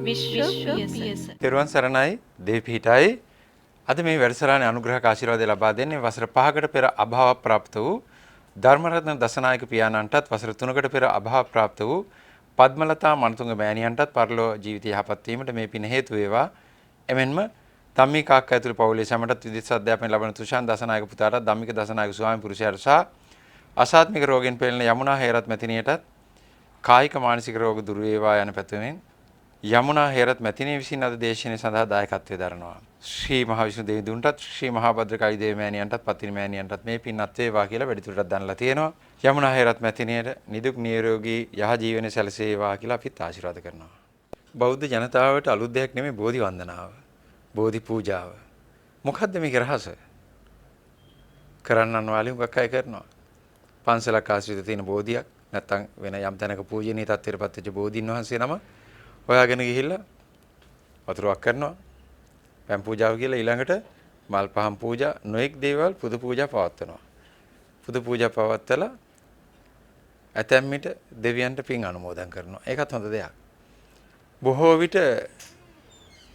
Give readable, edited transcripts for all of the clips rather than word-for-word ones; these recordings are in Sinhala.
විශ්ව පියස. තෙරුවන් සරණයි දෙවිපිටයි. අද මේ වැඩසටහනේ අනුග්‍රහක ආශිර්වාද ලබා දෙන්නේ වසර 5කට පෙර අභාව ප්‍රාප්ත වූ ධර්මරත්න දසනායක පියාණන්ටත් වසර 3කට පෙර අභාව ප්‍රාප්ත වූ පද්මලතා මනතුංග මෑණියන්ටත් පරලෝ ජීවිතය යහපත් වීමට මේ පින හේතු වේවා. එමෙන්ම ධම්මිකාක් ඇතුළු පවුලේ සැමටත් විදේශ අධ්‍යාපනය ලබන තුෂාන් දසනායක පුතාටත් ධම්මික දසනායක ස්වාමි පුරුෂයාට සහ අසාත්මික රෝගෙන් පෙළෙන යමුනා හේරත් මැතිණියටත් කායික මානසික රෝග දුරු වේවා යන පැතුමෙන් යමුනා හේරත් මැතිණිය විසින් අද දේශනාව සඳහා දායකත්වයෙන් දරනවා. ශ්‍රී මහා විෂ්ණු දෙවිඳුන්ටත් ශ්‍රී මහා භද්‍රකාලි දේව මෑණියන්ටත් පත්තිනි මෑණියන්ටත් මේ පින්වත් වේවා කියලා වැඩිදුරටත් දන්ලා තියෙනවා. යමුනා හේරත් මැතිණියට නිදුක් නිරෝගී යහ ජීවනයේ සැලසේවා කියලා අපිත් ආශිර්වාද කරනවා. බෞද්ධ ජනතාවට අලුත් දෙයක් නෙමෙයි බෝධි වන්දනාව. බෝධි පූජාව. මොකද්ද මේකේ රහස? කරන්නන් වාලි උගක් අය කරනවා. පන්සලක් ආශ්‍රිත තියෙන බෝධියක් නැත්තම් වෙන යම් තැනක පූජනීය තත්ත්වයටපත් වෙච්ච බෝධින් වහන්සේ නම හොයාගෙන ගිහිල්ලා වතුරක් කරනවා. පැන් පූජාව කියලා ඊළඟට මල් පහන් පූජා නොඑක් දේවල් පුදු පූජා පවත්වනවා. පුදු පූජා පවත්වලා ඇතැම් විට දෙවියන්ට පින් අනුමෝදන් කරනවා. ඒකත් හොඳ දෙයක්. බොහෝ විට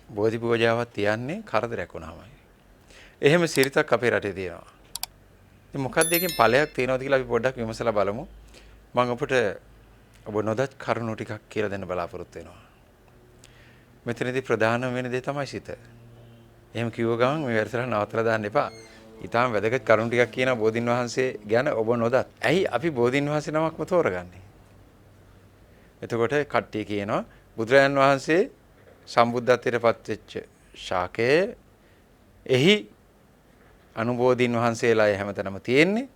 බෝධි පූජාවක් තියන්නේ කරදරයක් වුණාමයි. එහෙම සිරිතක් අපේ රටේ තියෙනවා. ඉතින් මොකක්ද එකකින් ඵලයක් තියෙනවද කියලා අපි පොඩ්ඩක් විමසලා බලමු. මම ඔබට ඔබ නොදත් කරුණු ටිකක් කියලා දෙන්න බලාපොරොත්තු වෙනවා. මෙතනදී ප්‍රධානම වෙන දේ තමයි සිත. එහෙම කිව්ව ගමන් මේ වැඩසටහන නවත්තලා දාන්න එපා. ඊටාම වැදගත් කරුණු ටිකක් කියන බෝධින් වහන්සේ ගැන ඔබ නොදත්. ඇයි අපි බෝධින් වහන්සේ නමක්ම තෝරගන්නේ? එතකොට කට්ටිය කියනවා බුදුරජාන් වහන්සේ සම්බුද්ධත්වයට පත් වෙච්ච ශාකයේ එහි අනුබෝධින් වහන්සේලා හැමතැනම තියෙන්නේ.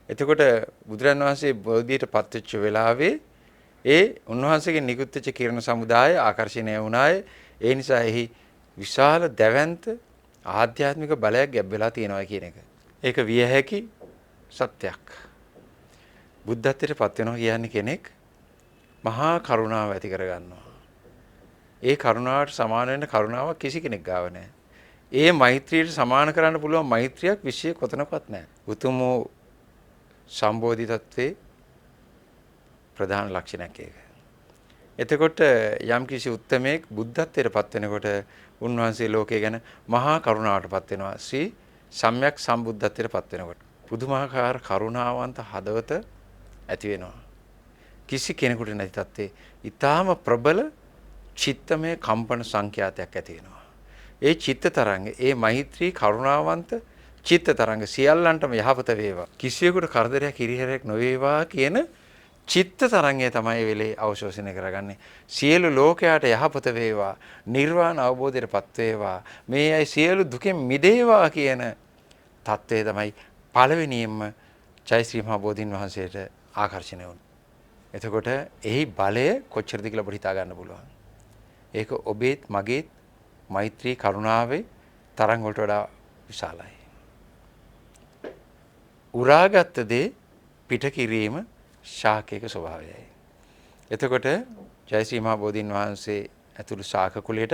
එතකොට බුදුරජාන් වහන්සේ බෝධියට පත් වෙච්ච වෙලාවේ ඒ උන්වහන්සේගේ නිකුත් වෙච්ච කිරණ සමුදාය ආකර්ෂණය වුණාය. ඒ නිසා එහි විශාල දැවැන්ත ආධ්‍යාත්මික බලයක් ගැබ් වෙලා තියෙනවා කියන එක. ඒක විය හැකි සත්‍යයක්. බුද්ධත්වයට පත් වෙනවා කියන්නේ කෙනෙක් මහා කරුණාව ඇති කරගන්නවා. ඒ කරුණාවට සමාන වෙන කරුණාවක් කිසි කෙනෙක් ගාව නැහැ. ඒ මෛත්‍රියට සමාන කරන්න පුළුවන් මෛත්‍රියක් විශ්වයේ කොතනකවත් නැහැ. උතුම් සම්බෝධි තත්ත්වේ ප්‍රධාන ලක්ෂණයක් ඒක. එතකොට යම් කිසි උත්තමයෙක් බුද්ධත්වයට පත් වෙනකොට උන්වහන්සේ ලෝකයේ ගැන මහා කරුණාවට පත් වෙනවා. ශ්‍රී සම්්‍යක් සම්බුද්ධත්වයට පත් වෙනකොට පුදුමාකාර කරුණාවන්ත හදවත ඇති වෙනවා. කිසි කෙනෙකුට නැති තත්ත්වේ ඊටාම ප්‍රබල චිත්තමය කම්පන සංඛ්‍යාතයක් ඇති වෙනවා. ඒ චිත්ත තරංග, ඒ මෛත්‍රී කරුණාවන්ත චිත්ත තරංග සියල්ලන්ටම යහපත වේවා. කිසියෙකුට කරදරයක් හිරිහැරයක් නොවේවා කියන චිත්ත තරංගය තමයි වෙලේ අවශෝෂණය කරගන්නේ. සියලු ලෝකයට යහපත වේවා, නිර්වාණ අවබෝධයටපත් වේවා, මේ අය සියලු දුකෙන් මිදේවා කියන தත්ත්වය තමයි පළවෙනියෙන්ම ජයශ්‍රී මහ බෝධීන් වහන්සේට ආකර්ෂණය වුණේ. එතකොට එහි බලය කොච්චරද කියලා ඔබට හිතා ගන්න පුළුවන්. ඒක ඔබේත් මගේත් මෛත්‍රී කරුණාවේ තරංග වලට වඩා විශාලයි. උරාගත් දේ පිට කිරීම ශාකයක ස්වභාවයයි. එතකොට ජයශ්‍රී මහ බෝධීන් වහන්සේ ඇතුළු ශාක කුලයට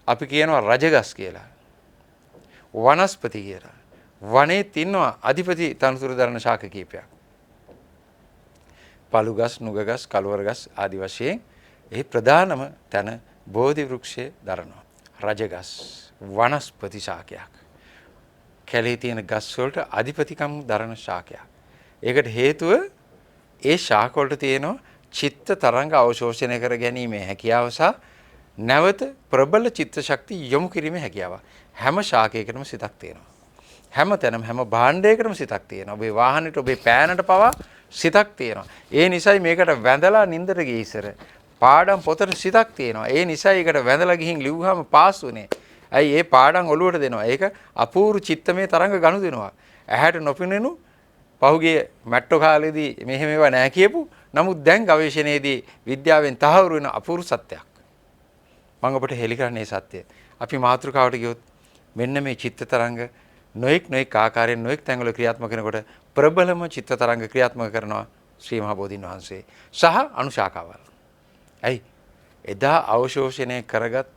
අපි කියනවා රජගස් කියලා. වනස්පති කියලා. වනයේ තින්නවා අධිපති තනතුරු දරන ශාක කීපයක්. පළුගස්, නුගගස්, කළුවරගස් ආදි වශයෙන් එහි ප්‍රධානම තැන බෝධි වෘක්ෂයේ දරනවා. රජගස් වනස්පති ශාකයක්. කැලේ තියෙන ගස් වලට අධිපතිකම් දරන ශාකයක්. ඒකට හේතුව ඒ ශාක වලට තියෙන චිත්ත තරංග අවශෝෂණය කර ගැනීමේ හැකියාව සහ නැවත ප්‍රබල චිත්ත ශක්තිය යොමු කිරීමේ හැකියාව. හැම ශාකයකටම සිතක් තියෙනවා. හැම තැනම හැම භාණ්ඩයකටම සිතක් තියෙනවා. ඔබේ වාහනේට ඔබේ පෑනට පවා සිතක් තියෙනවා. ඒ නිසයි මේකට වැඳලා නින්දට ගිය ඉස්සර පාඩම් පොතට සිතක් තියෙනවා. ඒ නිසා ඒකට වැඳලා ගිහින් ලිව්වහම පාස් වුනේ. ඇයි ඒ පාඩම් ඔළුවට දෙනවා. ඒක අපූර්ව චිත්තමය තරංග ගනුදෙනුවක්. ඇහැට නොපෙනෙනු පහුගිය මැට්ටෝ කාලේදී මෙහෙම ඒවා නැහැ කියපු. නමුත් දැන් ගවේෂණයේදී විද්‍යාවෙන් තහවුරු වෙන අපූර්ව සත්‍යයක්. මම ඔබට හෙළි කරන්නේ සත්‍යය. අපි මාතෘකාවට ගියොත් මෙන්න මේ චිත්ත තරංග නොඑක් ආකාරයෙන් නොඑක් තැන්වල ක්‍රියාත්මක කරනකොට ප්‍රබලම චිත්ත තරංග ක්‍රියාත්මක කරනවා ශ්‍රී මහා බෝධීන් වහන්සේ සහ අනුශාකාවල්. ඇයි එදා අවශෝෂණය කරගත්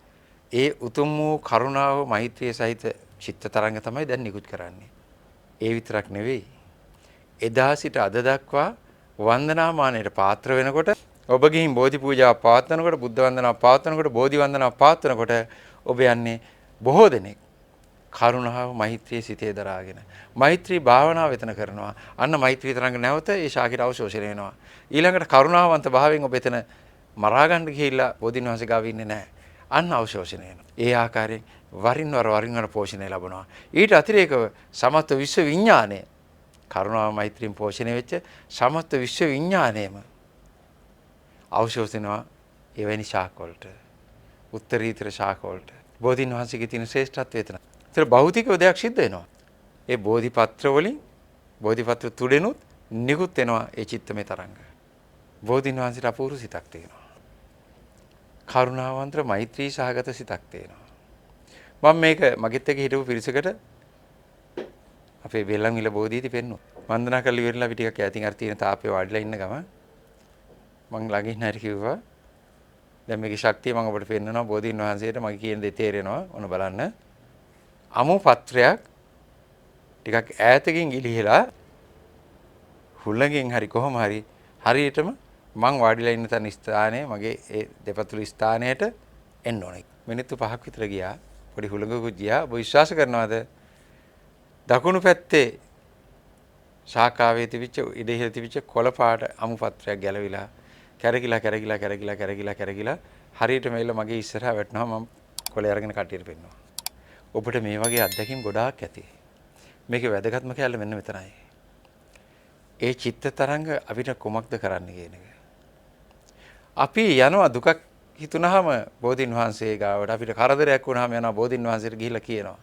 ඒ උතුම් වූ කරුණාව මෛත්‍රිය සහිත චිත්ත තරංග තමයි දැන් නිකුත් කරන්නේ. ඒ විතරක් නෙවෙයි. එදා සිට අද දක්වා වන්දනාමානයට පාත්‍ර වෙනකොට ඔබ ගිහින් බෝධි පූජාව පවත්වනකොට බුද්ධ වන්දනාව පවත්වනකොට බෝධි වන්දනාව පවත්වනකොට ඔබ යන්නේ බොහෝ දෙනෙක් කරුණාව මෛත්‍රියේ සිතේ දරාගෙන මෛත්‍රී භාවනාව වෙතන කරනවා. අන්න මෛත්‍රී තරංග නැවත ඒ ශාකිට අවශෝෂණය වෙනවා. ඊළඟට කරුණාවන්ත භාවයෙන් ඔබ එතන මරා ගන්න ගිහිල්ලා බෝධින් වහන්සේ ගාව ඉන්නේ නැහැ. අන්න අවශෝෂණය වෙනවා. ඒ ආකාරයෙන් වරින් වර පෝෂණය ලැබනවා. ඊට අතිරේකව සමස්ත විශ්ව විඥානය කරුණාව මෛත්‍රියෙන් පෝෂණය වෙච්ච සමස්ත විශ්ව විඥානයම අවශෝෂණවා එවැනි ශාක වලට උත්තරීතර ශාක වලට බෝධින් වහන්සේගේ තියෙන ශ්‍රේෂ්ඨත්වය එතන. ඒතර භෞතිකව දෙයක් සිද්ධ වෙනවා. ඒ බෝධිපත්‍ර වලින් බෝධිපත්‍ර තුඩෙනුත් නිකුත් වෙනවා ඒ චිත්තමය තරංග. බෝධින් වහන්සේට අපූර්ව සිතක් තියෙනවා. කරුණාවන්ත මෛත්‍රී සහගත සිතක් තියෙනවා. මම මේක මගෙත් එක්ක හිටපු පිරිසකට අපේ බෙල්ලන්විල බෝධියේදී පෙන්නුවා. වන්දනා කරලා ඉවරලා අපි ටිකක් ඈතින් අර තියෙන තාපේ වාඩිලා ඉන්න ගම මං ළඟින් හරි කිව්වා දැන් මේකේ ශක්තිය මම ඔබට පෙන්නනවා බෝධීන් වහන්සේට මගේ කියන දේ තේරෙනවා ඔන්න බලන්න අමු පත්‍රයක් ටිකක් ඈතකින් ගිලිහිලා හුළඟෙන් හරි කොහොම හරි හරියටම මං වාඩිලා ඉන්න තන ස්ථානයේ මගේ ඒ දෙපතුළු ස්ථානයට එන්න ඕනේ මිනිත්තු 5ක් විතර ගියා පොඩි හුළඟකුත් ගියා ඔබ විශ්වාස කරනවද දකුණු පැත්තේ ශාකාවේ තිබිච්ච ඉඩෙහිල තිබිච්ච කොළ පාට අමු පත්‍රයක් ගැලවිලා කැරකිලා හරියට මේල මගේ ඉස්සරහා වැටෙනවා මම කොළේ අරගෙන කටියට පෙන්නවා. ඔබට මේ වගේ අත්දැකීම් ගොඩාක් ඇති. මේකේ වැදගත්ම කැලේ මෙන්න මෙතනයි. ඒ චිත්ත තරංග අපිට කොමක්ද කරන්න කියන එක. අපි යනවා දුකක් හිතුනහම බෝධින් වහන්සේ ගාවට අපිට කරදරයක් වුණාම යනවා බෝධින් වහන්සේට ගිහිල්ලා කියනවා.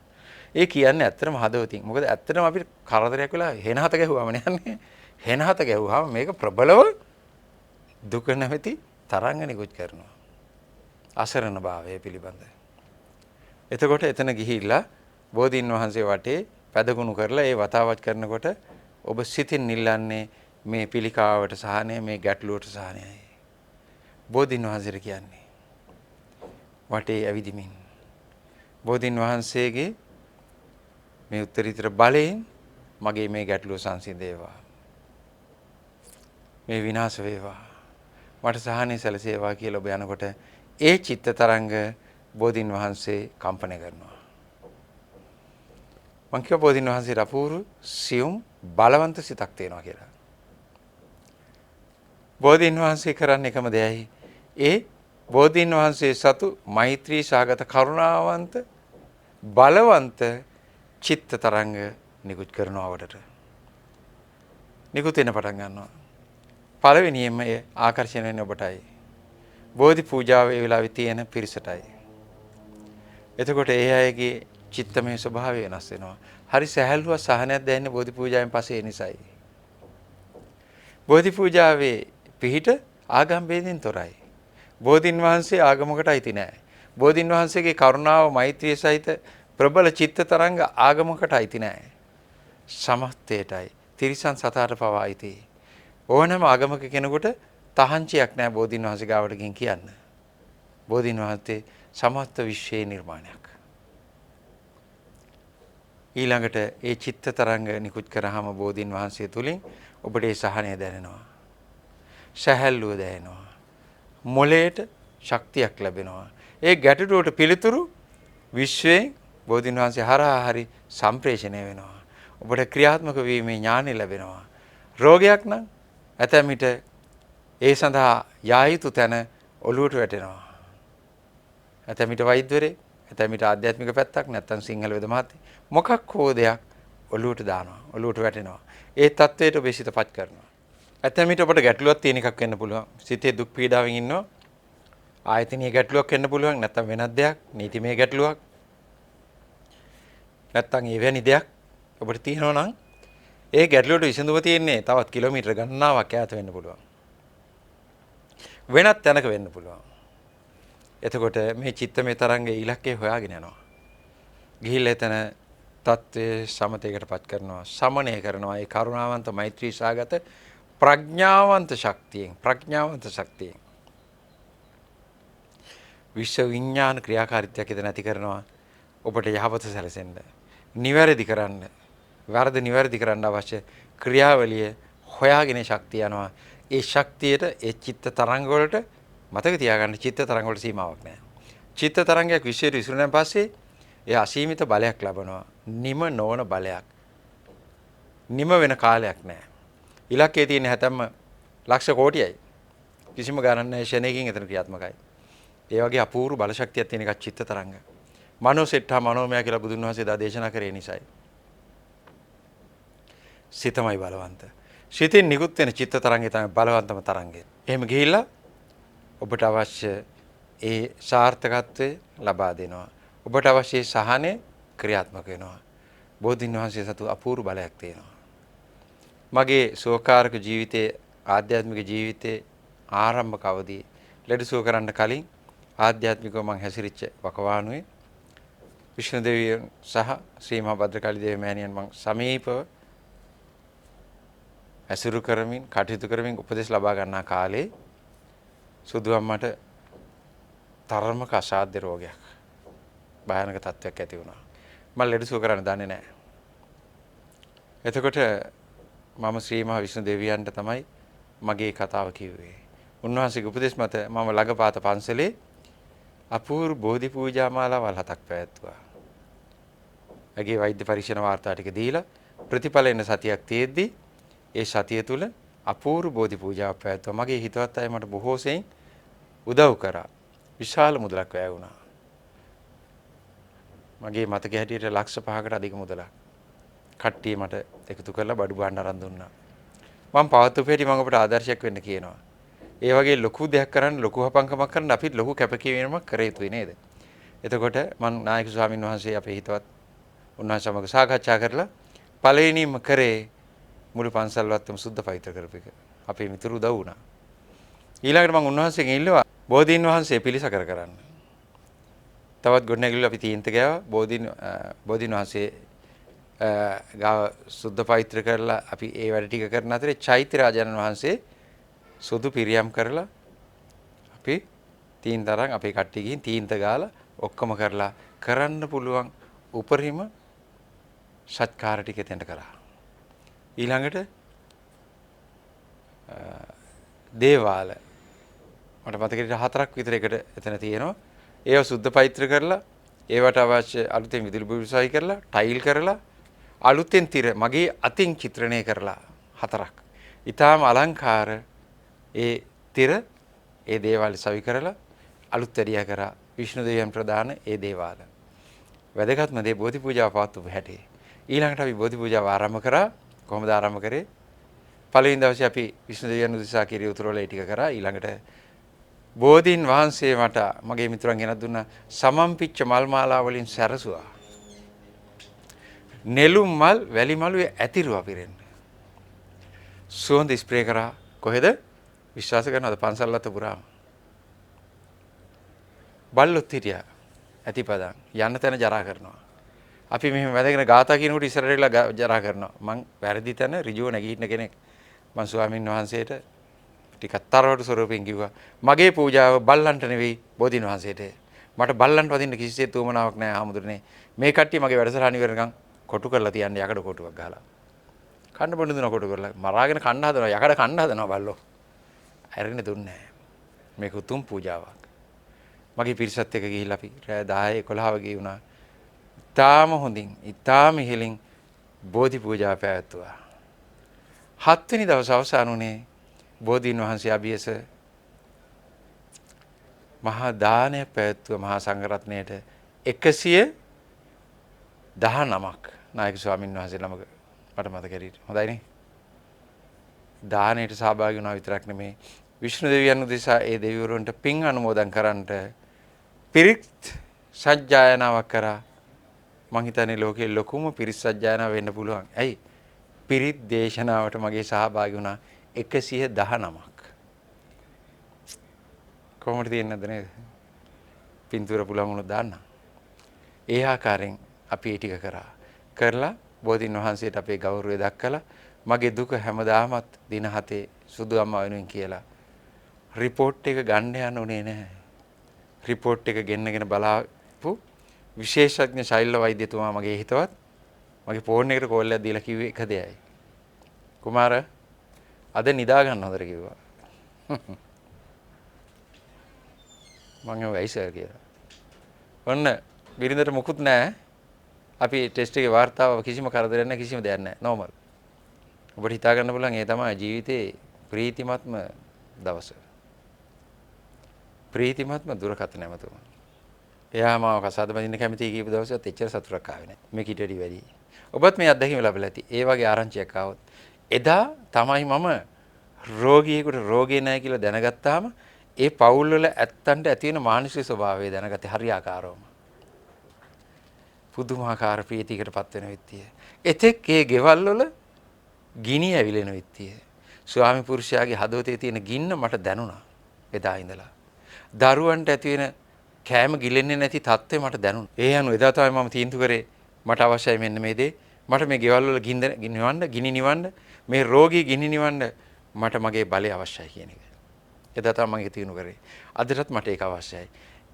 ඒ කියන්නේ ඇත්තටම හදවතින්. මොකද ඇත්තටම අපිට කරදරයක් වෙලා හෙනහත ගැහුවාම යන්නේ. හෙනහත ගැහුවාම මේක ප්‍රබලව දුක නැමැති තරංග නිකුත් කරනවා. අසරණ භාවය පිළිබඳ. එතකොට එතන ගිහිල්ලා බෝධීන් වහන්සේ වටේ පැදගුණු කරලා ඒ වතාවත් කරනකොට ඔබ සිතින් නිල්ලන්නේ මේ පිළිකාවට සහනය මේ ගැටලුවට සහනයයි. බෝධීන් වහන්සේට කියන්නේ වටේ ඇවිදිමින් බෝධීන් වහන්සේගේ මේ උත්තරීතර බලයෙන් මගේ මේ ගැටලුව සංසිඳේවා. මේ විනාශ වේවා. මට සහනය සැලසේවා කියලා ඔබ යනකොට ඒ චිත්ත තරංග බෝධින් වහන්සේ කම්පණය කරනවා. මං කියව බෝධින් වහන්සේට අපූර්ව සියුම් බලවන්ත සිතක් තියෙනවා කියලා. බෝධින් වහන්සේ කරන්නේ එකම දෙයයි. ඒ බෝධින් වහන්සේ සතු මෛත්‍රී සාගත කරුණාවන්ත බලවන්ත චිත්ත තරංග නිකුත් කරනවා වඩට. නිකුත් වෙන පටන් ගන්නවා. පළවෙනියෙන්ම ඒ ආකර්ෂණය වෙන්නේ ඔබටයි. බෝධි පූජාවේ වෙලාවේ තියෙන පිරිසටයි. එතකොට ඒ අයගේ චිත්තමය ස්වභාවය වෙනස් වෙනවා. හරි සැහැල්ලුව සහනයක් දැනෙන්නේ බෝධි පූජාවෙන් පස්සේ ඒ නිසායි. බෝධි පූජාවේ පිහිට ආගම් ભેදෙන් තොරයි. බෝධින් වහන්සේ ආගමකට අයිති නෑ. බෝධින් වහන්සේගේ කරුණාව මෛත්‍රිය සහිත ප්‍රබල චිත්ත තරංග ආගමකට අයිති නෑ. සමස්තයටයි. තිරිසන් සතාට පවා අයිති. ඕනෑම ආගමක කෙනෙකුට තහංචියක් නෑ බෝධින් වහන්සේ ගාවට ගිහින් කියන්න. බෝධින් වහන්සේ සමස්ත විශ්වයේ නිර්මාණයක්. ඊළඟට ඒ චිත්ත තරංග නිකුත් කරාම බෝධින් වහන්සේ තුලින් ඔබට ඒ සහනය දැනෙනවා. සැහැල්ලුව දැනෙනවා. මොළයට ශක්තියක් ලැබෙනවා. ඒ ගැටලුවට පිළිතුරු විශ්වයෙන් බෝධින් වහන්සේ හරහා හරි සම්ප්‍රේෂණය වෙනවා. ඔබට ක්‍රියාත්මක වීමේ ඥාණය ලැබෙනවා. රෝගයක් නම් ඇතැම් විට ඒ සඳහා යා යුතු තැන ඔළුවට වැටෙනවා. ඇතැම් විට වෛද්‍යවරයෙක්, ඇතැම් විට ආධ්‍යාත්මික පැත්තක් නැත්නම් සිංහල වෙද මහත්තයෙක් මොකක් හෝ දෙයක් ඔළුවට දානවා, ඔළුවට වැටෙනවා. ඒ තත්වයට ඔබ සිතපත් කරනවා. ඇතැම් විට ඔබට ගැටලුවක් තියෙන එකක් වෙන්න පුළුවන්. සිතේ දුක් පීඩාවෙන් ඉන්නවා. ආයතනීය ගැටලුවක් වෙන්න පුළුවන්, නැත්නම් වෙනත් දෙයක්, නීතිමය ගැටලුවක්. නැත්නම් එවැනි දෙයක් ඔබට තියෙනවා නම් ඒ ගැටලුවට විසඳුම තියෙන්නේ තවත් කිලෝමීටර ගණනාවක් ඈත වෙන්න පුළුවන්. වෙනත් තැනක වෙන්න පුළුවන්. එතකොට මේ චිත්තමය තරංගයේ ඉලක්කය හොයාගෙන යනවා. ගිහිල්ලා එතන තත්ත්වයේ සමතේකටපත් කරනවා, සමනය කරනවා. ඒ කරුණාවන්ත මෛත්‍රී සාගත ප්‍රඥාවන්ත ශක්තියෙන් විශ්ව විඥාන ක්‍රියාකාරීත්වයක් එතන ඇති කරනවා. ඔබට යහපත සැලසෙන්න, නිවැරදි කරන්න, වරද නිවැරදි කරන්න අවශ්‍ය ක්‍රියාවලිය හොයාගෙන ශක්තිය යනවා. ඒ ශක්තියට ඒ චිත්ත තරංග වලට මතක තියාගන්න චිත්ත තරංග වලට සීමාවක් නැහැ. චිත්ත තරංගයක් විශ්වයට විසිරුණාන් පස්සේ ඒ අසීමිත බලයක් ලබනවා. නිම නොවන බලයක්. නිම වෙන කාලයක් නැහැ. ඉලක්කයේ තියෙන හැතැම්ම ලක්ෂ කෝටියයි. කිසිම ගණන් නැහැ ෂණයකින් එතන ක්‍රියාත්මකයි. ඒ වගේ අපූර්ව බල ශක්තියක් තියෙන එකක් චිත්ත තරංග. මනෝසෙට්ඨා මනෝමය කියලා බුදුන් වහන්සේ දා දේශනා කරේ නිසායි. සිතමයි බලවන්ත. සිතින් නිකුත් වෙන චිත්ත තරංගය තමයි බලවන්තම තරංගය. එහෙම ගිහිල්ලා ඔබට අවශ්‍ය ඒ සාර්ථකත්වය ලබා දෙනවා. ඔබට අවශ්‍ය සහනය ක්‍රියාත්මක වෙනවා. බෝධින් වහන්සේ සතු අපූර්ව බලයක් තියෙනවා. මගේ සෝකාරක ජීවිතයේ ආධ්‍යාත්මික ජීවිතයේ ආරම්භක අවදී ලෙඩසුව කරන්න කලින් ආධ්‍යාත්මිකව මම හැසිරිච්ච වකවානුවේ විෂ්ණු දෙවියන් සහ ශ්‍රී මහා භද්‍රකාලි දේව මෑණියන් මම සමීපව ඇසුරු කරමින් කටයුතු කරමින් උපදෙස් ලබා ගන්නා කාලේ සුදු අම්මට තරමක අසාධ්‍ය රෝගයක් භයානක තත්ත්වයක් ඇති වුණා. මම ලෙඩසුව කරන්න දන්නේ නැහැ. එතකොට මම ශ්‍රී මහා විෂ්ණු දෙවියන්ට තමයි මගේ කතාව කිව්වේ. උන්වහන්සේගේ උපදෙස් මත මම ළඟපාත පන්සලේ අපූර්ව බෝධි පූජා මාලාවල් 7ක් පැවැත්තුවා. ඇගේ වෛද්‍ය පරීක්ෂණ වාර්තා ටික දීලා ප්‍රතිඵල එන සතියක් තියෙද්දි ඒ සතිය තුල අපූර්ව බෝධි පූජාවක් පැවැත්තුවා. මගේ හිතවත් අය මට බොහෝ සෙයින් උදව් කරා. විශාල මුදලක් වැය වුණා. මගේ මතක හැටියට ලක්ෂ 5කට අධික මුදලක්. කට්ටිය මට එකතු කරලා බඩු භාණ්ඩ අරන් දුන්නා. මම පවත්වපු හැටි මම ඔබට ආදර්ශයක් වෙන්න කියනවා. ඒ වගේ ලොකු දෙයක් කරන්න ලොකු හපංකමක් කරන්න අපිත් ලොකු කැපකිරීමක් කර යුතුයි නේද? එතකොට මම නායක ස්වාමින් වහන්සේ අපේ හිතවත් උන්වහන්සේ සමග සාකච්ඡා කරලා පළවෙනිම කරේ මුළු පන්සල්වත්තම සුද්ධ පවිත්‍ර කරපු එක. අපේ මිතුරු උදව් වුණා. ඊළඟට මම උන්වහන්සේගෙන් ඉල්ලුවා බෝධීන් වහන්සේ පිළිසකර කරන්න. තවත් ගොඩනැගිලි අපි තීන්ත ගෑවා බෝධීන් වහන්සේ ගාව සුද්ධ පවිත්‍ර කරලා අපි ඒ වැඩ ටික කරන අතරේ චෛත්‍ය රාජානන් වහන්සේ සුදු පිරියම් කරලා අපි තීන්තරන් අපේ කට්ටිය ගිහින් තීන්ත ගාලා ඔක්කොම කරලා කරන්න පුළුවන් උපරිම සත්කාර ටික එතෙන්ට කරා. ඊළඟට දේවාල මට මතකයි 4ක් විතර එකට එතන තියෙනවා. ඒව සුද්ධ පවිත්‍ර කරලා ඒවට අවශ්‍ය අලුතෙන් විදුලි බුරුසයි කරලා ටයිල් කරලා අලුතෙන් තිර මගේ අතින් චිත්‍රණය කරලා 4ක්. ඊටාම අලංකාර ඒ තිර ඒ දේවාල සවි කරලා අලුත් වැඩියා කරා විෂ්ණු දෙවියන් ප්‍රදාන ඒ දේවාල. වැදගත්ම දේ බෝධි පූජාව පවත්වපු හැටි. ඊළඟට අපි බෝධි පූජාව ආරම්භ කරා. කොහොමද ආරම්භ කරේ? පළවෙනි දවසේ අපි විෂ්ණු දෙවියන් උදෙසා කිරිය උතුරවල ඒ ටික කරා. ඊළඟට බෝධීන් වහන්සේ මට මගේ මිතුරන් ගෙනත් දුන්නා සමම්පිච්ච මල් මාලා වලින් සැරසුවා. නෙළුම් මල් වැලි මලුවේ ඇතිරුවා පිරෙන්න. සුවඳ ස්ප්‍රේ කරා කොහෙද? විශ්වාස කරනවද පන්සල්ලත පුරාම. බල්ලොත් හිටියා ඇතිපදන් යන්න තැන ජරා කරනවා. අපි මෙහෙම වැදගෙන ගාථා කියනකොට ඉස්සරහට ජරා කරනවා. මං වැරදි තැන ඍජුව නැගිටින කෙනෙක්. මං ස්වාමීන් වහන්සේට ටිකක් තරවට ස්වරූපෙන් කිව්වා මගේ පූජාව බල්ලන්ට නෙවෙයි බෝධීන් වහන්සේට. මට බල්ලන්ට වදින්න කිසිසේත් උවමනාවක් නැහැ ආමුදුරනේ. මේ කට්ටිය මගේ වැඩසටහන ඉවරනකම් කොටු කරලා තියන්නේ යකඩ කොටුවක් ගහලා. කන්න බොන්න දුන කොටු කරලා මරාගෙන කන්න හදනවා යකඩ කන්න හදනවා බල්ලෝ. ඇරෙන්න දුන්නේ නැහැ. මේක උතුම් පූජාවක්. මගේ පිරිසත් එක්ක ගිහිල්ලා අපි රෑ 10 11 වගේ වුණා. ඊටාම හොඳින් ඊටාම ඉහළින් බෝධි පූජා පැවැත්තුවා. 7 වෙනි දවස් අවසන් වුණේ බෝධීන් වහන්සේ අභියස මහා දානය පැවැත්වුව මහා සංඝරත්නයට 119ක් නායක ස්වාමීන් වහන්සේ ළමක මට මතක හැටියට හොඳයිනේ. දානයට සහභාගී වුණා විතරක් නෙමේ විෂ්ණු දෙවියන් උදෙසා ඒ දෙවිවරුන්ට පින් අනුමෝදන් කරන්නට පිරිත් සජ්ජායනාවක් කරා. මං හිතන්නේ ලෝකේ ලොකුම පිරිත් සජ්ජායනාව වෙන්න පුළුවන්. ඇයි? පිරිත් දේශනාවට මගේ සහභාගී වුණා 119ක්. කොහොමද තියෙන්නේ නැද්ද නේද? පින්තූර පුළුවන් වුණොත් දාන්න. ඒ ආකාරයෙන් අපි ඒ ටික කරා. කරලා බෝධීන් වහන්සේට අපේ ගෞරවය දක්කලා මගේ දුක හැමදාමත් දින 7 සුදු අම්මා වෙනුවෙන් කියලා රිපෝට් එක ගන්න යන්න උනේ නැහැ. රිපෝට් එක ගෙන්නගෙන බලාපු විශේෂඥ ශෛල්‍ය වෛද්‍යතුමා මගේ හිතවත් මගේ ෆෝන් එකට කෝල් එකක් දීලා කිව්වේ එක දෙයයි. කුමාර අද නිදා ගන්න හොඳට කිව්වා. මම වෙයි සර් කියලා. ඔන්න බිරිඳට මුකුත් නැහැ. අපි ටෙස්ට් එකේ වාර්තාව කිසිම කරදරයක් නැහැ කිසිම දෙයක් නැහැ. නෝමල්. ඔබට හිතා ගන්න පුළුවන් ඒ තමයි ජීවිතේ ප්‍රීතිමත්ම දවස. ප්‍රීතිමත්ම දුරකථන ඇමතුම. එයා මාව කසාද බඳින්න කැමති කීප දවසක් එච්චර සතුටක් ආවේ නැහැ. මේක ඊට වැඩි වැඩි. ඔබත් මේ අත්දැකීම ලැබලා ඇති. ඒ වගේ ආරංචියක් ආවොත් එදා තමයි මම රෝගියෙකුට රෝගේ නැහැ කියලා දැනගත්තාම ඒ පවුල් වල ඇත්තන්ට ඇති වෙන මානසික ස්වභාවය දැනගත්තේ හරියාකාරවම. පුදුමාකාර ප්‍රීතියකටපත් වෙන විත්තිය. එතෙක් ඒ ගෙවල් වල ගිනි ඇවිලෙන විත්තිය. ස්වාමි පුරුෂයාගේ හදවතේ තියෙන ගින්න මට දැනුණා එදා ඉඳලා. දරුවන්ට ඇති වෙන කෑම ගිලෙන්නේ නැති තත්ත්වය මට දැනුණා. ඒ අනුව එදා තමයි මම තීන්දුව කරේ මට අවශ්‍යයි මෙන්න මේ දේ. මට මේ ගෙවල් වල ගිනි නිවන්න මේ රෝගී ගිනි නිවන්න මට මගේ බලය අවශ්‍යයි කියන එක. එදා තමයි මම තීන්දුව කරේ. අදටත් මට ඒක අවශ්‍යයි.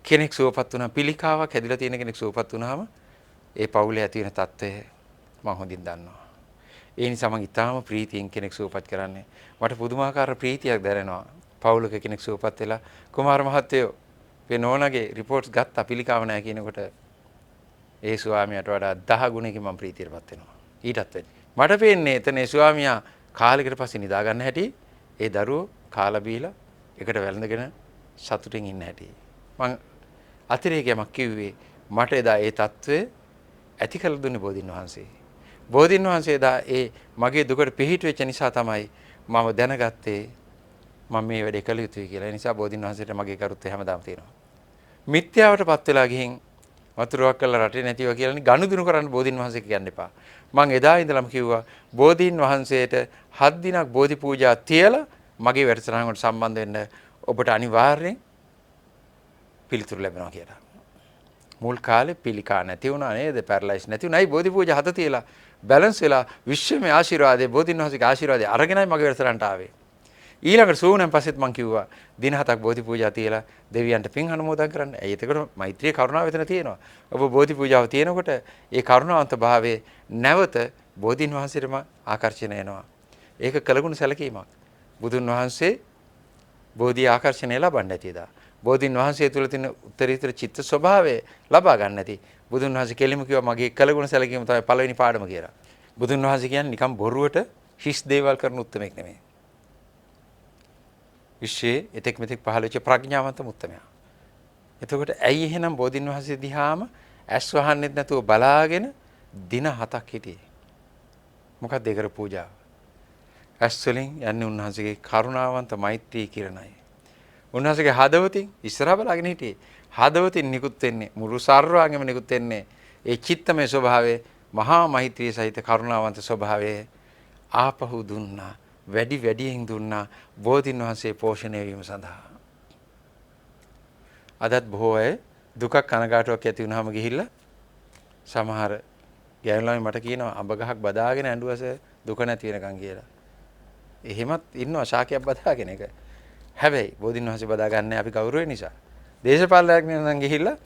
කෙනෙක් සුවපත් වුණා පිළිකාවක් හැදිලා තියෙන කෙනෙක් සුවපත් වුණාම ඒ පවුලේ ඇති වෙන තත්ත්වය මම හොඳින් දන්නවා. ඒ නිසා මම ඊටාම ප්‍රීතියෙන් කෙනෙක් සුවපත් කරන්නේ. මට පුදුමාකාර ප්‍රීතියක් දැනෙනවා. පවුලක කෙනෙක් සුවපත් වෙලා කුමාර මහත්තයෝ මේ නෝනාගේ රිපෝට්ස් ගත්තා පිළිකාව නැහැ කියනකොට ඒ ස්වාමියාට වඩා 10 ගුණයකින් මම ප්‍රීතියටපත් වෙනවා. ඊටත් වැඩි. මට පේන්නේ එතන ඒ ස්වාමියා කාලෙකට පස්සේ නිදා ගන්න හැටි ඒ දරුවෝ කාලා බීලා එකට වැළඳගෙන සතුටින් ඉන්න හැටි. මං අතිරේකයක් කිව්වේ මට එදා ඒ తත්වය ඇති කළ දුන්නේ බෝධින් වහන්සේ. බෝධින් වහන්සේ එදා ඒ මගේ දුකට පිහිට වෙච්ච නිසා තමයි මම දැනගත්තේ මම මේ වැඩේ කළ යුතුයි කියලා. ඒ නිසා බෝධින් වහන්සේට මගේ කරුත්වය හැමදාම තියෙනවා. මිත්‍යාවටපත් වෙලා ගිහින් වතුරක් කරලා රටේ නැතිව කියලා ගනුදෙනු කරන්න බෝධින් වහන්සේ කියන්න එපා. මම එදා ඉඳලම කිව්වා බෝධින් වහන්සේට 7 දිනක් බෝධි පූජා තියලා මගේ වැඩසටහන වලට සම්බන්ධ වෙන්න ඔබට අනිවාර්යෙන් පිළිතුරු ලැබෙනවා කියලා. මුල් කාලේ පිළිකා නැති වුණා නේද? පැරලයිස් නැති වුණායි බෝධි පූජා හත තියලා බැලන්ස් වෙලා විශ්වමය ආශිර්වාදේ බෝධින් වහන්සේගේ ආශිර්වාදේ අරගෙනයි මගේ වැඩසටහනට ආවේ. ඊළඟට සූනෙන් පස්සෙත් මම කිව්වා දින 7ක් බෝධි පූජා තියලා දෙවියන්ට පින් අනුමෝදන් කරන්න. ඇයි එතකොට මෛත්‍රී කරුණාව එතන තියෙනවා. ඔබ බෝධි පූජාව තියෙනකොට ඒ කරුණාවන්ත භාවයේ නැවත බෝධින් වහන්සේටම ආකර්ෂණය වෙනවා. ඒක කළගුණ සැලකීමක්. බුදුන් වහන්සේ බෝධි ආකර්ෂණය ලබන්න ඇති එදා. බෝධින් වහන්සේ තුළ තියෙන උත්තරීතර චිත්ත ස්වභාවය ලබා ගන්න ඇති. බුදුන් වහන්සේ කෙලිම කිව්වා මගේ කළගුණ සැලකීම තමයි පළවෙනි පාඩම කියලා. බුදුන් වහන්සේ කියන්නේ නිකම් බොරුවට හිස් දේවල් කරන උත්මයෙක් නෙමෙයි. විශ්වයේ එතෙක් මෙතෙක් පහළ වෙච්ච ප්‍රඥාවන්ත උත්මයා. එතකොට ඇයි එහෙනම් බෝධින් වහන්සේ දිහාම ඇස් වහන්නෙත් නැතුව බලාගෙන දින 7ක් හිටියේ? මොකක්ද ඒ කර පූජාව? ඇස් වලින් යන්නේ උන්වහන්සේගේ කරුණාවන්ත මෛත්‍රී කිරණයි. උන්වහන්සේගේ හදවතින් ඉස්සරහා බලාගෙන හිටියේ. හදවතින් නිකුත් වෙන්නේ මුළු සර්වාංගෙම නිකුත් වෙන්නේ ඒ චිත්තමය ස්වභාවයේ මහා මෛත්‍රී සහිත කරුණාවන්ත ස්වභාවයේ ආපහු දුන්නා. වැඩි වැඩියෙන් දුන්නා බෝධින් වහන්සේ පෝෂණය වීම සඳහා. අදත් බොහෝ අය දුකක් කනගාටුවක් ඇති වුනහම ගිහිල්ලා සමහර ගෑනු ළමයි මට කියනවා අඹ ගහක් බදාගෙන ඇඬුවස දුක නැති වෙනකන් කියලා. එහෙමත් ඉන්නවා ශාකයක් බදාගෙන එක. හැබැයි බෝධින් වහන්සේ බදා ගන්නෑ අපි ගෞරවය නිසා. දේශපාලනයක් නම් ගිහිල්ලා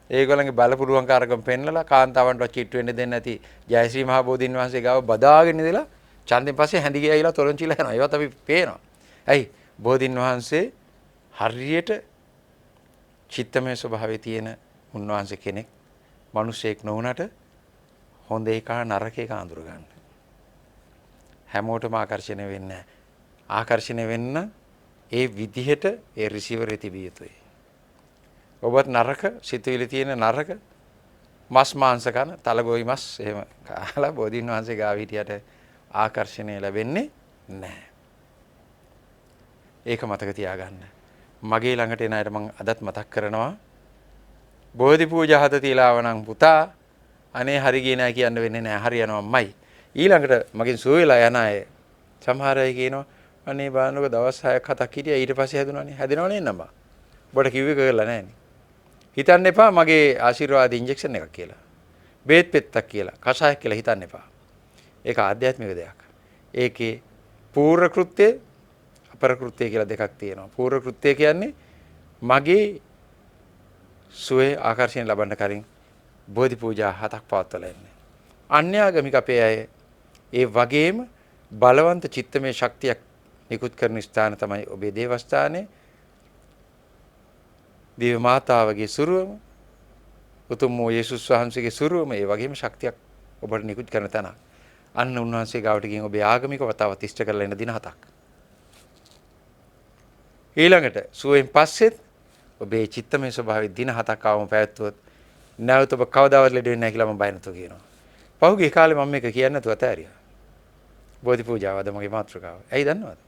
ඒගොල්ලන්ගේ බලපුරුවන්කාරකම් පෙන්නලා කාන්තාවන්ට චිට්ටු වෙන්න දෙන්නේ නැති ජයශ්‍රී මහ බෝධින් වහන්සේ ගාව බදාගෙන ඉඳලා ඡන්දෙන් පස්සේ හැඳි ගියයිලා තොරන්චිලා යනවා. ඒවත් අපි පේනවා. ඇයි? බෝධින් වහන්සේ හරියට චිත්තමය ස්වභාවයේ තියෙන උන්වහන්සේ කෙනෙක්. මිනිසෙක් නොවුනට හොඳ එක නරක එක අඳුර ගන්න. හැමෝටම ආකර්ෂණය වෙන්නේ නැහැ. ආකර්ෂණය වෙන්න ඒ විදිහට ඒ රිසීවරේ තිබිය යුතුයි. ඔබත් නරක සිතුවිලි තියෙන නරක මස් මාංශ කන තලගොයි මස් එහෙම කාලා බෝධින් වහන්සේ ගාව හිටියට ආකර්ෂණය ලැබෙන්නේ නැහැ. ඒක මතක තියාගන්න. මගේ ළඟට එන අයට මම අදත් මතක් කරනවා බෝධි පූජා හත තියලා ආවනම් පුතා අනේ හරි ගියේ නැහැ කියන්න වෙන්නේ නැහැ. හරියනවාමයි. ඊළඟට මගෙන් සුව වෙලා යන අය සමහර අය කියනවා අනේ බලන්නකො දවස් 6ක් 7ක් හිටියා ඊට පස්සේ හැදුණානේ. හැදෙනව නේ නම්බා. ඔබට කිව්වේ කරලා නැහැනේ. හිතන්න එපා මගේ ආශිර්වාද ඉන්ජෙක්ෂන් එකක් කියලා. බේත් පෙත්තක් කියලා. කෂායක් කියලා හිතන්න එපා. ඒක ආධ්‍යාත්මික දෙයක්. ඒකේ පූර්ව කෘත්‍ය අපර කෘත්‍ය කියලා දෙකක් තියෙනවා. පූර්ව කෘත්‍ය කියන්නේ මගේ සුවේ ආකර්ෂණය ලබන්න කලින් බෝධි පූජා 7ක් පවත්වලා ඉන්නේ. අන්‍යාගමික අපේ අය ඒ වගේම බලවන්ත චිත්තමය ශක්තියක් නිකුත් කරන ස්ථාන තමයි ඔබේ දේවස්ථානයේ. දේව මාතාවගේ සුරුවම, උතුම් වූ යේසුස් වහන්සේගේ සුරුවම ඒ වගේම ශක්තියක් ඔබට නිකුත් කරන තැන. අන්න උන්වහන්සේ ගාවට ගිහින් ඔබේ ආගමික වතාවත් ඉෂ්ට කරලා එන දින 7ක්. ඊළඟට සුවයෙන් පස්සෙත් ඔබේ චිත්තමය ස්වභාවයේ දින 7ක් ආවම පැවැත්වුවොත් නැවත ඔබ කවදාවත් ලෙඩ වෙන්නේ නැහැ කියලා මම බය නැතුව කියනවා. පහුගිය කාලේ මම මේක කියන්නේ නැතුව අතෑරියා. බෝධි පූජාවද මගේ මාතෘකාව. ඇයි දන්නවද?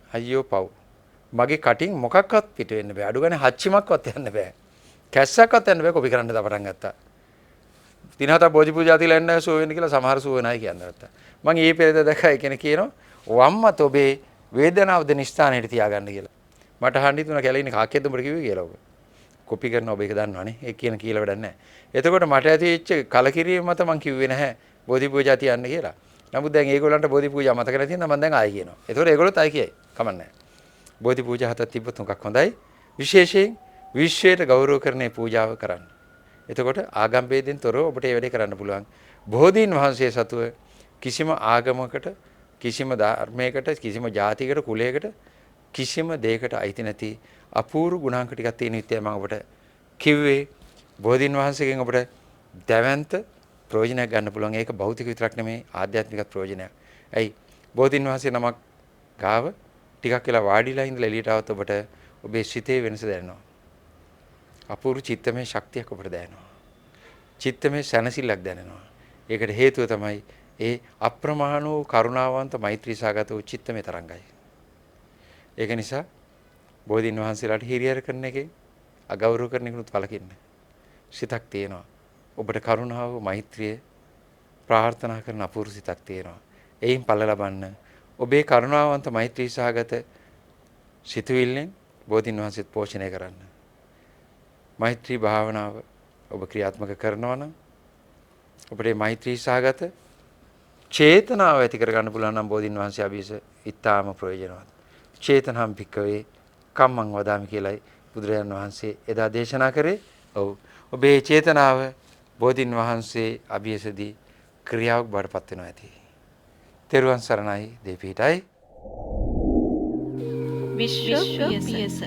අයියෝ පව්. මගේ කටින් මොකක්වත් පිට වෙන්න බෑ. අඩු ගානේ හච්චිමක්වත් යන්න බෑ. කැස්සක්වත් යන්න බෑ කොපි කරන්න පටන් ගත්තා. දින 7ක් බෝධි පූජා තියලා එන්න සුව වෙන්න කියලා සමහර සුව වෙනයි කියන්නේ නැත්තා. මම ඊයේ පෙරේද දැක්කා කෙනෙක් කියනවා වම්මත් ඔබේ වේදනාව දෙන ස්ථානෙට තියාගන්න කියලා. මට අහන්න තුන කැලේ කාක්කෙද්ද උඹට කිව්වේ කියලා ඔබ. කොපි කරන ඔබ ඒක දන්නවනේ. ඒ කියන කියලා වැඩක් නැහැ. එතකොට මට ඇතිවෙච්ච කලකිරීම මත මම කිව්වේ නැහැ බෝධි පූජා තියන්න කියලා. නමුත් දැන් ඒගොල්ලන්ට බෝධි පූජා මතක නැති නිසා මම දැන් ආයි කියනවා. එතකොට ඒගොල්ලොත් ආයි කියයි. කමක් නැහැ. බෝධි පූජා හතක් තිබ්බොත් උඟක් හොඳයි. විශේෂයෙන් විශ්වයට ගෞරව කරන පූජාව කරන්න. එතකොට ආගම් ભેදෙන් තොරව ඔබට මේ වැඩේ කරන්න පුළුවන්. බෝධීන් වහන්සේ සතුව කිසිම ආගමකට, කිසිම ධර්මයකට, කිසිම ජාතියකට, කුලයකට කිසිම දෙයකට අයිති නැති අපූර්ව ගුණාංක ටිකක් තියෙන විදිය මම ඔබට කිව්වේ. බෝධීන් වහන්සේගෙන් ඔබට දැවැන්ත ප්‍රයෝජනයක් ගන්න පුළුවන්. ඒක භෞතික විතරක් නෙමෙයි ආධ්‍යාත්මික ප්‍රයෝජනයක්. ඇයි? බෝධීන් වහන්සේ නමක් ගාව ටිකක් වෙලා වාඩිලා ඉඳලා එළියට આવත් ඔබට ඔබේ සිතේ වෙනස දැනෙනවා. අපූර්ව චිත්තමය ශක්තියක් ඔබට දැනෙනවා. චිත්තමය සැනසෙල්ලක් දැනෙනවා. ඒකට හේතුව තමයි ඒ අප්‍රමාණ වූ කරුණාවන්ත මෛත්‍රී සාගත වූ චිත්තමය තරංගයි. ඒක නිසා බෝධීන් වහන්සේලාට හිරිහැර කරන එකේ අගෞරව කරන එකනුත් වළකින්න. සිතක් තියෙනවා. ඔබට කරුණාව, මෛත්‍රිය ප්‍රාර්ථනා කරන අපූර්ව සිතක් තියෙනවා. එයින් ඵල ලබන්න ඔබේ කරුණාවන්ත මෛත්‍රී සහගත සිතුවිල්ලෙන් බෝධීන් වහන්සේත් පෝෂණය කරන්න. මෛත්‍රී භාවනාව ඔබ ක්‍රියාත්මක කරනවා නම් ඔබේ මෛත්‍රී සහගත චේතනාව ඇති කරගන්න පුළුවන් නම් බෝධීන් වහන්සේ අභිස ඉතාම ප්‍රයෝජනවත්. චේතනහම් භික්කවේ කම්මං වදාමි කියලායි බුදුරජාණන් වහන්සේ එදා දේශනා කරේ. ඔව්. ඔබේ චේතනාව බෝධීන් වහන්සේ අභියසදී ක්‍රියාවක් බවට පත් වෙනවා ඇති. තෙරුවන් සරණයි දෙපිටයි. විශ්ව පියස